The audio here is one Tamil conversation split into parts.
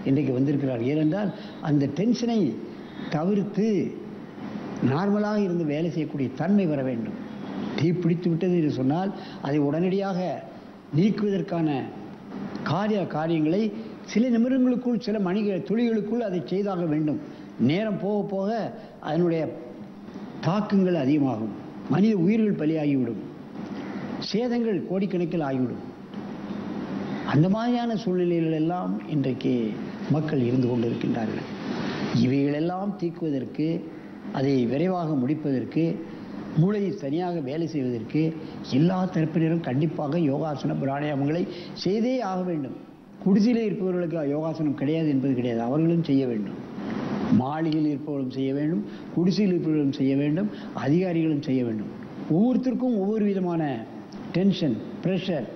இன்றைக்கு வந்திருக்கிறார்கள். ஏனென்றால் அந்த டென்ஷனை தவிர்த்து நார்மலாக இருந்து வேலை செய்யக்கூடிய தன்மை வர வேண்டும். தீ பிடித்து விட்டது என்று சொன்னால் அதை உடனடியாக நீக்குவதற்கான காரியங்களை சில நிமிடங்களுக்குள், சில துளிகளுக்குள் அதை செய்தாக வேண்டும். நேரம் போக போக அதனுடைய தாக்கங்கள் அதிகமாகும். மனித உயிர்கள் பலியாகிவிடும், சேதங்கள் கோடிக்கணக்கில் ஆகிவிடும். அந்த மாதிரியான சூழ்நிலைகள் எல்லாம் இன்றைக்கு மக்கள் இருந்து கொண்டிருக்கின்றார்கள். இவைகளெல்லாம் தீக்குவதற்கு, அதை விரைவாக முடிப்பதற்கு, மூளையை சரியாக வேலை செய்வதற்கு எல்லா தரப்பினரும் கண்டிப்பாக யோகாசன பிராணாயாமங்களை செய்தே ஆக வேண்டும். குடிசையில் இருப்பவர்களுக்கு யோகாசனம் கிடையாது என்பது கிடையாது, அவர்களும் செய்ய வேண்டும். மாளிகையில் இருப்பவர்களும் செய்ய வேண்டும், குடிசையில் இருப்பவர்களும் செய்ய வேண்டும், அதிகாரிகளும் செய்ய வேண்டும். ஒவ்வொருத்தருக்கும் ஒவ்வொரு விதமான டென்ஷன், பிரஷர்,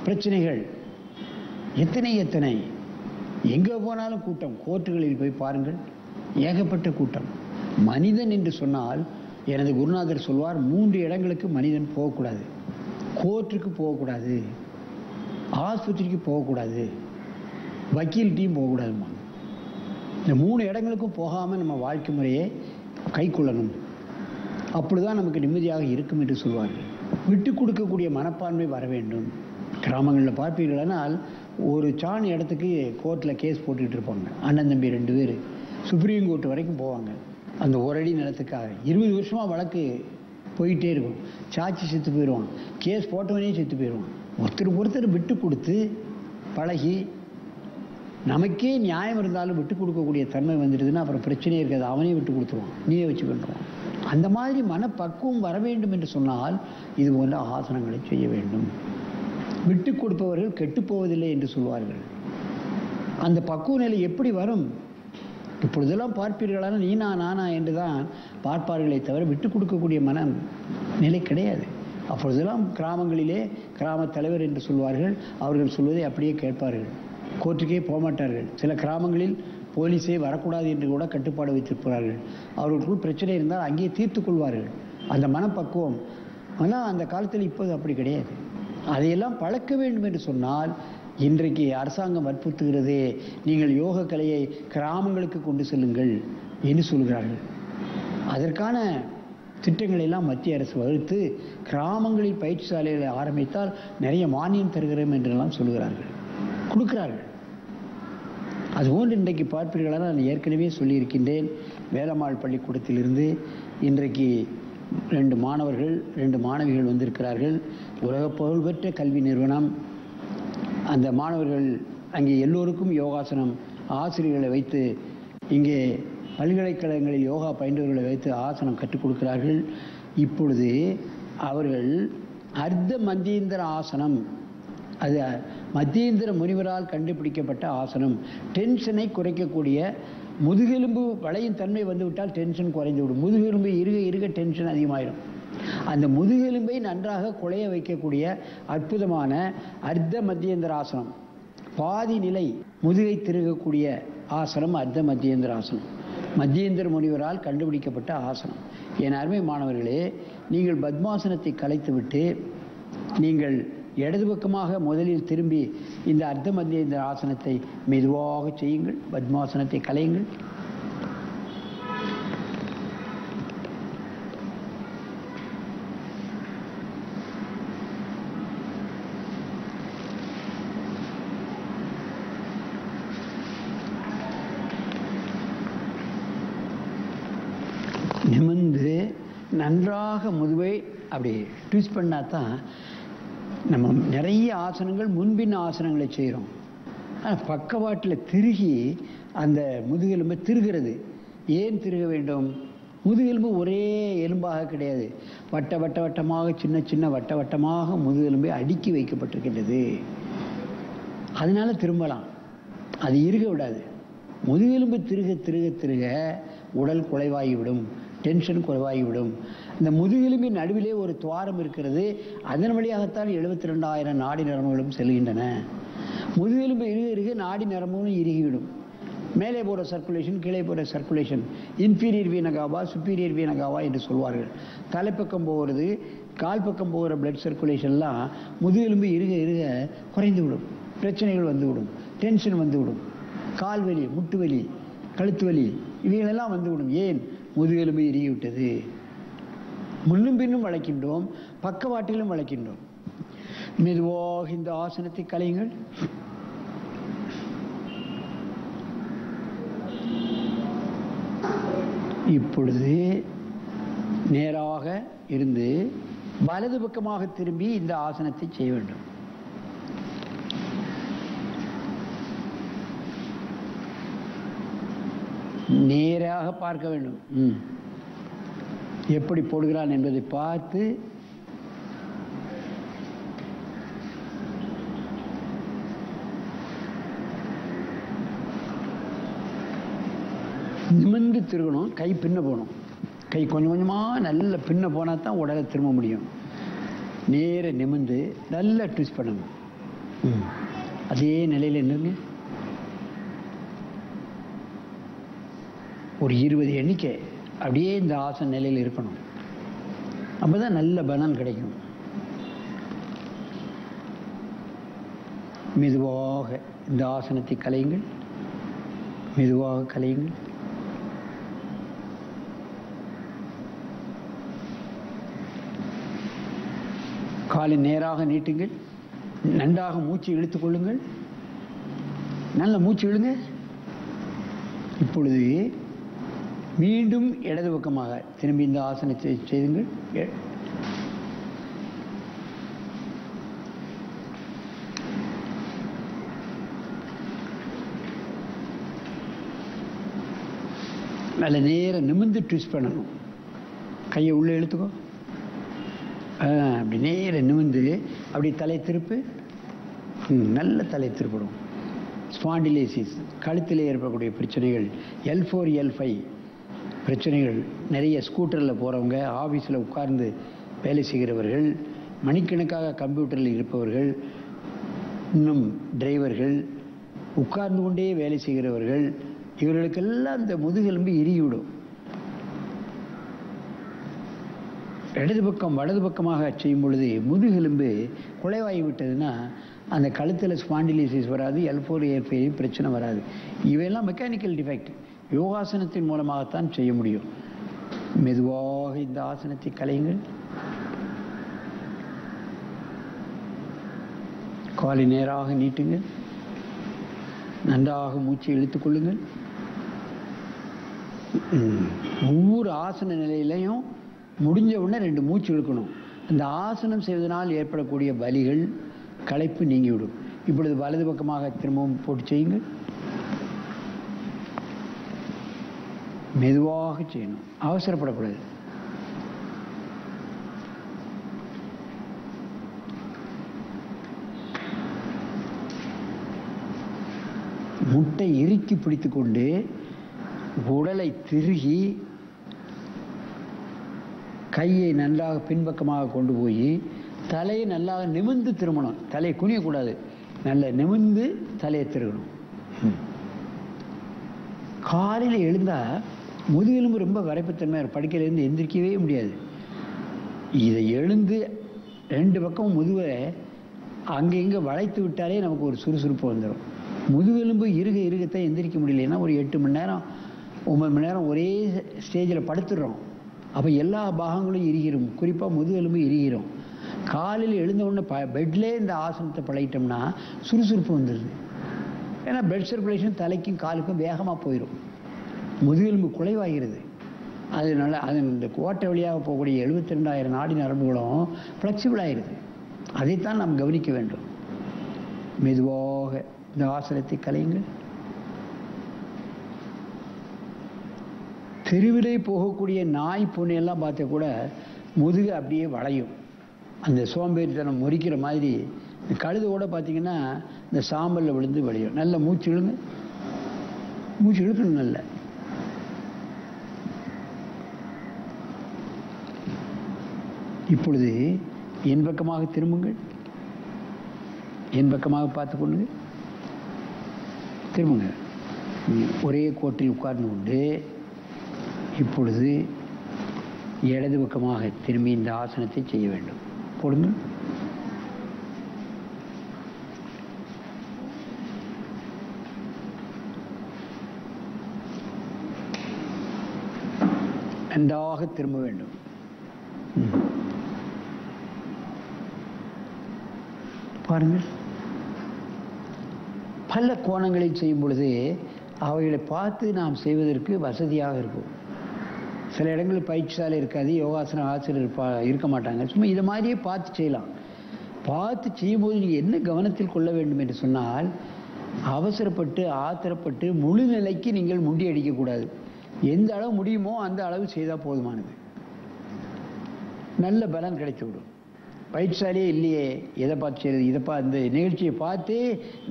பிரச்சனைகள் எத்தனை எங்கே போனாலும் கூட்டம். கோர்ட்டுகளில் போய் பாருங்கள், ஏகப்பட்ட கூட்டம். மனிதன் என்று சொன்னால் எனது குருநாதர் சொல்வார், 3 இடங்களுக்கு மனிதன் போகக்கூடாது. கோர்ட்டுக்கு போகக்கூடாது, ஆஸ்பத்திரிக்கு போகக்கூடாது, வக்கீல்கிட்டையும் போகக்கூடாதுமா. இந்த 3 இடங்களுக்கும் போகாமல் நம்ம வாழ்க்கை முறையை கை கொள்ளணும். அப்படிதான் நமக்கு நிம்மதியாக இருக்கும் என்று சொல்வார்கள். விட்டு கொடுக்கக்கூடிய மனப்பான்மை வர வேண்டும். கிராமங்களில் பார்ப்பீர்களானால் ஒரு சாணி இடத்துக்கு கோர்ட்டில் கேஸ் போட்டுக்கிட்டு இருப்பாங்க. அண்ணன் தம்பி 2 பேர் சுப்ரீம் கோர்ட் வரைக்கும் போவாங்க. அந்த ஒரு அடி நிலத்துக்காக 20 வருஷமாக வழக்கு போயிட்டே இருக்கும். சாட்சி செத்து போயிடுவான், கேஸ் போட்டவனே செத்து போயிடுவான். ஒருத்தர் விட்டு கொடுத்து பழகி நமக்கே நியாயம் இருந்தாலும் விட்டு கொடுக்கக்கூடிய தன்மை வந்துடுதுன்னா அப்புறம் பிரச்சனையே இருக்காது. அவனே விட்டு கொடுத்துருவான், நீயே வச்சு பண்ணுவான். அந்த மாதிரி மனப்பக்குவம் வர வேண்டும் என்று சொன்னால் இது போன்ற ஆசனங்களை செய்ய வேண்டும். விட்டு கொடுப்பவர்கள் கெட்டு போவதில்லை என்று சொல்வார்கள். அந்த பக்குவ நிலை எப்படி வரும்? இப்பொழுதெல்லாம் பார்ப்பீர்களான நீனா நானா என்றுதான் பார்ப்பார்களே தவிர விட்டு கொடுக்கக்கூடிய மன நிலை கிடையாது. அப்பொழுதெல்லாம் கிராமங்களிலே கிராம தலைவர் என்று சொல்வார்கள், அவர்கள் சொல்வதை அப்படியே கேட்பார்கள், கோர்ட்டுக்கே போகமாட்டார்கள். சில கிராமங்களில் போலீஸே வரக்கூடாது என்று கூட கட்டுப்பாடு வைத்திருக்கிறார்கள். அவர்களுக்குள் பிரச்சனை இருந்தால் அங்கேயே தீர்த்து கொள்வார்கள். அந்த மனப்பக்குவம் ஆனால் அந்த காலத்தில் இப்போது அப்படி கிடையாது. அதையெல்லாம் பழக்க வேண்டும் என்று சொன்னால் இன்றைக்கு அரசாங்கம் வற்புறுத்துகிறது, நீங்கள் யோக கலையை கிராமங்களுக்கு கொண்டு செல்லுங்கள் என்று சொல்கிறார்கள். அதற்கான திட்டங்களை எல்லாம் மத்திய அரசு வகுத்து கிராமங்களில் பயிற்சி சாலைகளை ஆரம்பித்தால் நிறைய மானியம் தருகிறோம் என்றெல்லாம் சொல்கிறார்கள், கொடுக்கிறார்கள். அதுபோன்று இன்றைக்கு பார்ப்பீர்களான நான் ஏற்கனவே சொல்லியிருக்கின்றேன், வேலம்மாள் பள்ளிக்கூடத்திலிருந்து இன்றைக்கு 2 மாணவர்கள் 2 மாணவிகள் வந்திருக்கிறார்கள். உலக புகழ்பெற்ற கல்வி நிறுவனம். அந்த மாணவர்கள் அங்கே எல்லோருக்கும் யோகாசனம் ஆசிரியர்களை வைத்து, இங்கே பல்கலைக்கழகங்களில் யோகா பயின்றவர்களை வைத்து ஆசனம் கற்றுக் கொடுக்கிறார்கள். இப்பொழுது அவர்கள் அர்த்த மத்தியந்திர ஆசனம், அது மத்தியந்திர முனிவரால் கண்டுபிடிக்கப்பட்ட ஆசனம். டென்ஷனை குறைக்கக்கூடிய, முதுகெலும்பு வளையும் தன்மை வந்துவிட்டால் டென்ஷன் குறைந்துவிடும். முதுகெலும்பு இருக டென்ஷன் அதிகமாயிடும். அந்த முதுகெலும்பை நன்றாக குலைய வைக்கக்கூடிய அற்புதமான அர்த்த மத்தியந்திர ஆசனம், பாதி நிலை முதுகை திருகக்கூடிய ஆசனம் அர்த்த மத்தியந்திர ஆசனம். மத்தியந்திர முனிவரால் கண்டுபிடிக்கப்பட்ட ஆசனம். என் அருமை மாணவர்களே, நீங்கள் பத்மாசனத்தை கலைத்துவிட்டு நீங்கள் இடது பக்கமாக முதலில் திரும்பி இந்த அர்த்த மத்தியந்திர ஆசனத்தை மெதுவாக செய்யுங்கள். பத்மாசனத்தை கலையுங்கள். நிமிர்ந்து நன்றாக முதுவை அப்படி ட்விஸ்ட் பண்ணால் தான் நம்ம நிறைய ஆசனங்கள் முன்பின் ஆசனங்களை செய்கிறோம். ஆனால் பக்கவாட்டில் திருகி அந்த முதுகெலும்பை திருகிறது. ஏன் திருக வேண்டும்? முதுகெலும்பு ஒரே எலும்பாக கிடையாது, வட்டமாக சின்ன வட்டமாக முதுகெலும்பை அடுக்கி வைக்கப்பட்டிருக்கின்றது. அதனால திரும்பலாம், அது இருக விடாது. முதுகெலும்பு திருக உடல் குறைவாகிவிடும், டென்ஷன் குறைவாகிவிடும். இந்த முதுகெலும்பின் நடுவிலே ஒரு துவாரம் இருக்கிறது, அதன் வழியாகத்தான் 72,000 நாடி நரம்புகளும் செல்கின்றன. முதுகெலும்பு இருக நாடி நரம்புகளும் இறுகிவிடும். மேலே போகிற சர்க்குலேஷன், கீழே போகிற சர்க்குலேஷன், இன்ஃபீரியர் வீனகாவா சுப்பீரியர் வீனகாவா என்று சொல்வார்கள். தலைப்பக்கம் போகிறது, கால் பக்கம் போகிற பிளட் சர்க்குலேஷன்லாம் முதுகெலும்பு இருக குறைந்துவிடும். பிரச்சனைகள் வந்துவிடும், டென்ஷன் வந்துவிடும். கால் வலி, முட்டு வலி, கழுத்து வலி இவைகளெல்லாம் வந்துவிடும். ஏன்? முதுகெலும்பு இறுகிவிட்டது. முன்னும் பின்னும் வளைக்கின்றோம், பக்கவாட்டிலும் வளைக்கின்றோம். மெதுவாக இந்த ஆசனத்தை கலையுங்கள். இப்பொழுது நேராக இருந்து வலது பக்கமாக திரும்பி இந்த ஆசனத்தை செய்ய வேண்டும். நேராக பார்க்க வேண்டும். எப்படி போடுகிறான் என்பதை பார்த்து நிமிர்ந்து திருகணும். கை பின்ன போகணும். கை கொஞ்சம் கொஞ்சமாக நல்ல பின்ன போனால் தான் உடலை திரும்ப முடியும். நேர நிமிர்ந்து நல்லா ட்விஸ்ட் பண்ணணும். அதே நிலையில் நின்று ஒரு 20 எண்ணிக்கை அப்படியே இந்த ஆசன நிலையில் இருக்கணும். அப்போ தான் நல்ல பலன் கிடைக்கும். மெதுவாக இந்த ஆசனத்தை கலையுங்கள். மெதுவாக கலையுங்கள். காலை நேராக நீட்டுங்கள். நன்றாக மூச்சு இழுத்துக் கொள்ளுங்கள். நல்ல மூச்சு இழுங்க. இப்பொழுது மீண்டும் இடது பக்கமாக திரும்பி இந்த ஆசனத்தை செய்துங்கள். நல்ல நேரம் நிமிர்ந்து ட்விஸ்ட் பண்ணணும். கையை உள்ளே இழுத்துக்கோ. அப்படி நேரம் நிமிர்ந்து அப்படி தலை திருப்பு. நல்ல தலை திருப்படும். ஸ்பாண்டிலைசிஸ், கழுத்தில் ஏற்படக்கூடிய பிரச்சனைகள், L4 L5 பிரச்சனைகள் நிறைய. ஸ்கூட்டரில் போகிறவங்க, ஆஃபீஸில் உட்கார்ந்து வேலை செய்கிறவர்கள், மணிக்கணக்காக கம்ப்யூட்டரில் இருப்பவர்கள், இன்னும் டிரைவர்கள், உட்கார்ந்து கொண்டே வேலை செய்கிறவர்கள், இவர்களுக்கெல்லாம் இந்த முதுகெலும்பு இறுகிவிடும். இடது பக்கம் வலது பக்கமாக செய்யும் பொழுது முதுகெலும்பு குலைவாகி விட்டதுன்னா அந்த கழுத்தில் ஸ்பாண்டிலைசிஸ் வராது, L4 L5 பிரச்சனை வராது. இவையெல்லாம் மெக்கானிக்கல் டிஃபெக்ட். யோகாசனத்தின் மூலமாகத்தான் செய்ய முடியும். மெதுவாக இந்த ஆசனத்தை கலையுங்கள். காலை நேராக நீட்டுங்கள். நன்றாக மூச்சை இழுத்துக் கொள்ளுங்கள். ஒவ்வொரு ஆசன நிலையிலையும் முடிஞ்ச உடனே 2 மூச்சு இழுக்கணும். அந்த ஆசனம் செய்வதனால் ஏற்படக்கூடிய வலிகள், களைப்பு நீங்கிவிடும். இப்பொழுது வலது பக்கமாக திரும்பவும் போட்டு செய்யுங்கள். மெதுவாக செய்யணும், அவசரப்படக்கூடாது. முட்டை இறுக்கி பிடித்து கொண்டு உடலை திருகி கையை நன்றாக பின்பக்கமாக கொண்டு போய் தலையை நல்லா நிமிர்ந்து திரும்பணும். தலையை குனியக்கூடாது. நல்ல நிமிர்ந்து தலையை திருகணும். காலையில் எழுந்தால் முதுகெலும்பு ரொம்ப வரைப்புத்தன்மை, படுக்கையிலேருந்து எந்திரிக்கவே முடியாது. இதை எழுந்து 2 பக்கமும் முதுவை அங்கே இங்கே வளைத்து விட்டாலே நமக்கு ஒரு சுறுசுறுப்பு வந்துடும். முதுகெலும்பு இருக்கத்தான் எந்திரிக்க முடியலன்னா ஒரு 8 மணி நேரம் 9 மணி நேரம் ஒரே ஸ்டேஜில் படுத்துடுறோம். அப்போ எல்லா பாகங்களும் இறுகிரும். குறிப்பாக முதுகெலும்பு இறுகிரும். காலையில் எழுந்த உடனே பெட்லேயே இந்த ஆசனத்தை பழகிட்டோம்னா சுறுசுறுப்பு வந்துடுது. ஏன்னா பிளட் சர்க்குலேஷன் தலைக்கும் காலுக்கும் வேகமாக போயிடும். முதுகெலும்பு குலைவாகிறது. அதனால அது இந்த கோட்டை வழியாக போகக்கூடிய 72,000 நாடி நரம்புகளும் ஃப்ளெக்சிபிள் ஆகிடுது. அதைத்தான் நாம் கவனிக்க வேண்டும். மெதுவாக இந்த ஆசனத்தை கலையுங்கள். தெருவிலே போகக்கூடிய நாய் பூனையெல்லாம் பார்த்தா கூட முதுகு அப்படியே வளையும். அந்த சோம்பேறித்தனம் முறிக்கிற மாதிரி கழுதோட பார்த்தீங்கன்னா இந்த சாம்பலில் விழுந்து வளையும். நல்ல மூச்சு இழுங்க. மூச்சு இழுக்கணும். நல்ல இப்பொழுது என் பக்கமாக திரும்புங்கள். என் பக்கமாக பார்த்து கொள்ளுங்க. திரும்புங்க. ஒரே கோட்டில் உட்கார்ந்து கொண்டு இப்பொழுது இடது பக்கமாக திரும்பி இந்த ஆசனத்தை செய்ய வேண்டும். போடுங்க. நன்றாக திரும்ப வேண்டும். பாருங்கள், பல கோணங்களில் செய்யும் பொழுது அவைகளை பார்த்து நாம் செய்வதற்கு வசதியாக இருக்கும். சில இடங்களில் பயிற்சியாளர் இருக்காது, யோகாசன ஆசிரியர் இருக்க மாட்டாங்க. சும்மா இதை மாதிரியே பார்த்து செய்யலாம். பார்த்து செய்யும்போது நீங்கள் என்ன கவனத்தில் கொள்ள வேண்டும் என்று சொன்னால், அவசரப்பட்டு ஆத்திரப்பட்டு முழு நிலைக்கு நீங்கள் முண்டி அடிக்கக்கூடாது. எந்த அளவு முடியுமோ அந்த அளவு செய்தால் போதுமானது. நல்ல பலன் கிடைத்துவிடும். பயிற்சியாலே இல்லையே, எதை பார்த்து செய்யறது, இந்த நிகழ்ச்சியை பார்த்து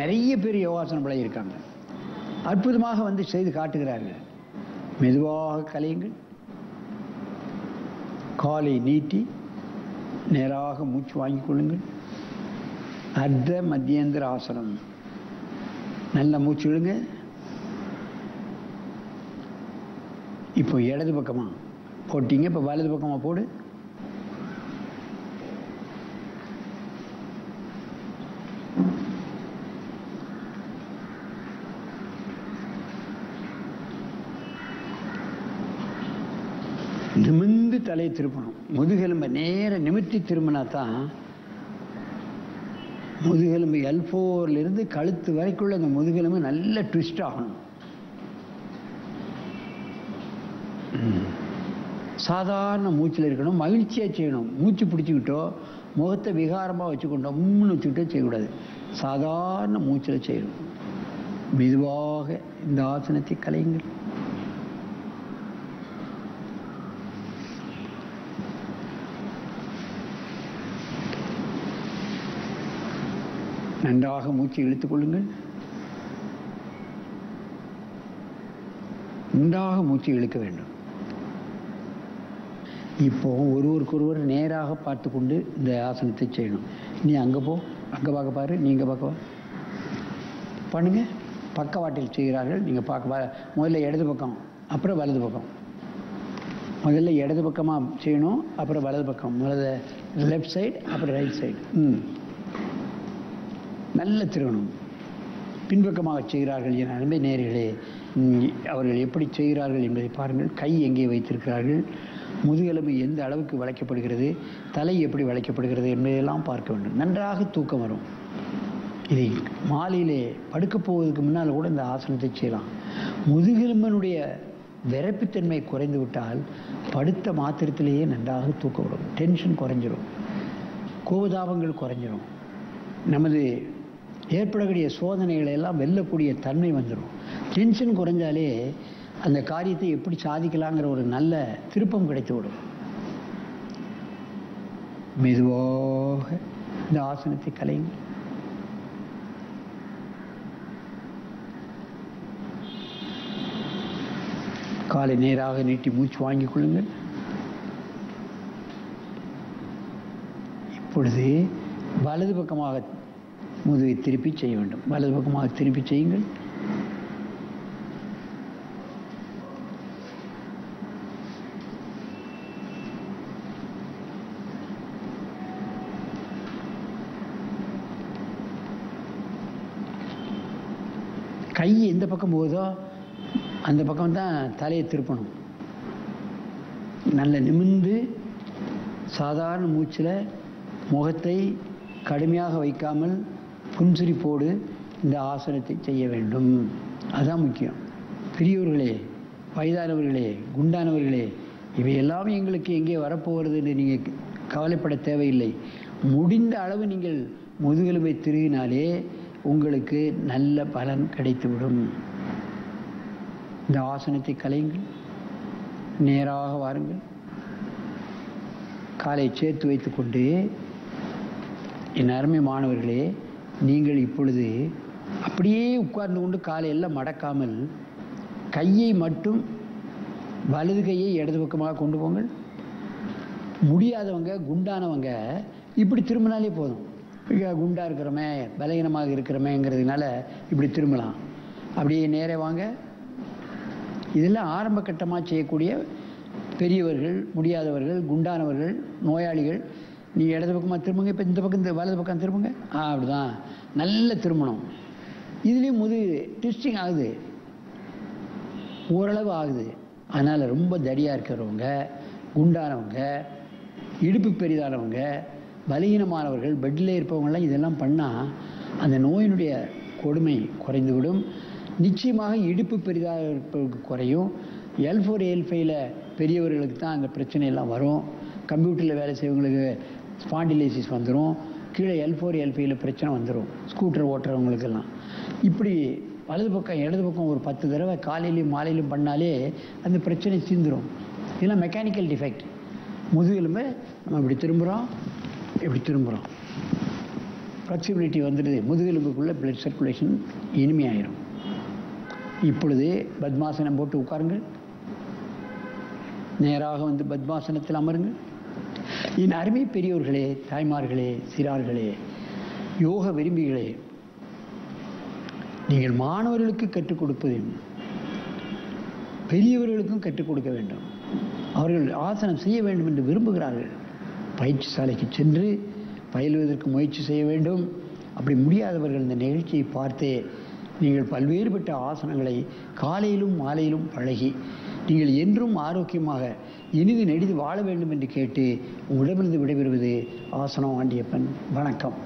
நிறைய பேர் யோகாசனம் பழகியிருக்காங்க. அற்புதமாக வந்து செய்து காட்டுகிறார்கள். மெதுவாக கலையுங்கள். காலை நீட்டி நேராக மூச்சு வாங்கிக் கொள்ளுங்கள். அர்த்த மத்தியந்திர ஆசனம். நல்ல மூச்சு விடுங்க. இப்போ இடது பக்கமா போட்டீங்க, இப்போ வலது பக்கமா போடு. நிமிர்ந்து தலையை திருப்பணும். முதுகெலும்பை நேர நிமிர்த்தி திரும்பினா தான் முதுகெலும்பு L4 கழுத்து வரைக்குள்ள அந்த முதுகெலும்பு நல்ல ட்விஸ்ட் ஆகணும். சாதாரண மூச்சில் இருக்கணும். மகிழ்ச்சியாக செய்யணும். மூச்சு பிடிச்சிக்கிட்டோ முகத்தை விகாரமாக வச்சுக்கொண்டோ வச்சுக்கிட்டோ செய்யக்கூடாது. சாதாரண மூச்சில் செய்யணும். மெதுவாக இந்த ஆசனத்தை கலையுங்கள். நன்றாக மூச்சை இழுத்துக் கொள்ளுங்கள். நன்றாக மூச்சை இழுக்க வேண்டும். இப்போ ஒருவருக்கொருவர் நேராக பார்த்து கொண்டு இந்த ஆசனத்தை செய்யணும். நீ அங்கே போ, அங்கே பார்க்க பாரு, நீங்கள் பார்க்க பண்ணுங்க. பக்கவாட்டில் செய்கிறார்கள், நீங்கள் பார்க்க. முதல்ல இடது பக்கம், அப்புறம் வலது பக்கம். முதல்ல இடது பக்கமாக செய்யணும், அப்புறம் வலது பக்கம். முதல்ல லெஃப்ட் சைடு, அப்புறம் ரைட் சைடு. நல்ல திருமணம். பின்பக்கமாக செய்கிறார்கள் என அன்பை நேயர்களே, அவர்கள் எப்படி செய்கிறார்கள் என்பதை பாருங்கள். கை எங்கே வைத்திருக்கிறார்கள், முதுகெலும்பு எந்த அளவுக்கு வளைக்கப்படுகிறது, தலை எப்படி வளைக்கப்படுகிறது என்பதையெல்லாம் பார்க்க வேண்டும். நன்றாக தூக்கம் வரும். இதை மாலையிலே படுக்கப் போவதற்கு முன்னால் கூட இந்த ஆசனத்தை செய்யலாம். முதுகெலும்பினுடைய விரைப்புத்தன்மை குறைந்து விட்டால் படுத்த மாத்திரத்திலேயே நன்றாக தூக்க விடும். டென்ஷன் குறைஞ்சிடும், கோபதாபங்கள் குறைஞ்சிடும். நமது ஏற்படக்கூடிய சோதனைகளை எல்லாம் வெல்லக்கூடிய தன்மை வந்துடும். டென்ஷன் குறைஞ்சாலே அந்த காரியத்தை எப்படி சாதிக்கலாங்கிற ஒரு நல்ல திருப்பம் கிடைத்து விடும். மெதுவாக இந்த ஆசனத்தை கலையுங்க. காலை நேராக நீட்டி மூச்சு வாங்கிக் கொள்ளுங்கள். இப்பொழுது வலது பக்கமாக முதுகை திருப்பி செய்ய வேண்டும். வலது பக்கமாக திருப்பி செய்யுங்கள். கை எந்த பக்கம் போகுதோ அந்த பக்கம் தான் தலையை திருப்பணும். நல்ல நிமிர்ந்து சாதாரண மூச்சில் முகத்தை கடுமையாக வைக்காமல் புன்சிரிப்போடு இந்த ஆசனத்தை செய்ய வேண்டும். அதுதான் முக்கியம். பெரியவர்களே, வயதானவர்களே, குண்டானவர்களே, இவையெல்லாம் எங்களுக்கு எங்கே வரப்போகிறது என்று நீங்கள் கவலைப்பட தேவையில்லை. முடிந்த அளவு நீங்கள் முதுகெலும்பை திருகினாலே உங்களுக்கு நல்ல பலன் கிடைத்துவிடும். இந்த ஆசனத்தை கலையுங்கள். நேராக வாருங்கள். காலை சேர்த்து வைத்துக்கொண்டு, என் அருமை மாணவர்களே, நீங்கள் இப்பொழுது அப்படியே உட்கார்ந்து கொண்டு காலையெல்லாம் மடக்காமல் கையை மட்டும் வலது கையை இடது பக்கமாக கொண்டு போங்கள். முடியாதவங்க, குண்டானவங்க இப்படி திரும்பினாலே போதும். குண்டா இருக்கிறோமே, பலகீனமாக இருக்கிறோமேங்கிறதுனால இப்படி திரும்பலாம். அப்படியே நேரே வாங்க. இதெல்லாம் ஆரம்ப கட்டமாக செய்யக்கூடிய பெரியவர்கள், முடியாதவர்கள், குண்டானவர்கள், நோயாளிகள். நீ இடது பக்கமாக திரும்புங்க. இப்போ இந்த பக்கம், இந்த வலது பக்கம் திரும்புங்க. அப்படிதான் நல்ல திரும்பணும். இதுலேயும் ட்விஸ்டிங் ஆகுது, ஓரளவு ஆகுது. அதனால் ரொம்ப தடியாக இருக்கிறவங்க, குண்டானவங்க, இடுப்பு பெரிதானவங்க, பலகீனமானவர்கள், பெட்டில் இருப்பவங்களாம் இதெல்லாம் பண்ணால் அந்த நோயினுடைய கொடுமை குறைந்துவிடும். நிச்சயமாக இடுப்பு பெரிதாக இருப்பவர்களுக்கு குறையும். L4 L5 பெரியவர்களுக்கு தான் அந்த பிரச்சனையெல்லாம் வரும். கம்ப்யூட்டரில் வேலை செய்வங்களுக்கு ஸ்பாண்டிலைசிஸ் வந்துடும். கீழே L4 L5 பிரச்சனை வந்துடும், ஸ்கூட்டர் ஓட்டுறவங்களுக்கெல்லாம். இப்படி வலது பக்கம் இடது பக்கம் ஒரு 10 தடவை காலையிலையும் மாலையிலும் பண்ணாலே அந்த பிரச்சனை தீர்ந்துடும். இதெல்லாம் மெக்கானிக்கல் டிஃபெக்ட். முதுகெலும்பு நம்ம இப்படி திரும்புகிறோம், ஃப்ளெக்சிபிலிட்டி வந்துடுது, முதுகெலும்புக்குள்ளே பிளட் சர்க்குலேஷன் இனிமையாயிரும். இப்பொழுது பத்மாசனம் போட்டு உட்காருங்கள். நேராக வந்து பத்மாசனத்தில் அமருங்கள். என் அருமை பெரியோர்களே, தாய்மார்களே, சிறார்களே, யோக விரும்பிகளே, நீங்கள் மாணவர்களுக்கு கற்றுக் கொடுப்பதையும் பெரியவர்களுக்கும் கற்றுக் கொடுக்க வேண்டும். அவர்கள் ஆசனம் செய்ய வேண்டும் என்று விரும்புகிறார்கள். பயிற்சி சாலைக்கு சென்று பயிலுவதற்கு முயற்சி செய்ய வேண்டும். அப்படி முடியாதவர்கள் இந்த நிகழ்ச்சியை பார்த்து நீங்கள் பல்வேறுபட்ட ஆசனங்களை காலையிலும் மாலையிலும் பழகி நீங்கள் என்றும் ஆரோக்கியமாக இனிது நெடிது வாழ வேண்டும் என்று கேட்டு உங்களிடமிருந்து விடைபெறுவது ஆசனம் ஆண்டியப்பன். வணக்கம்.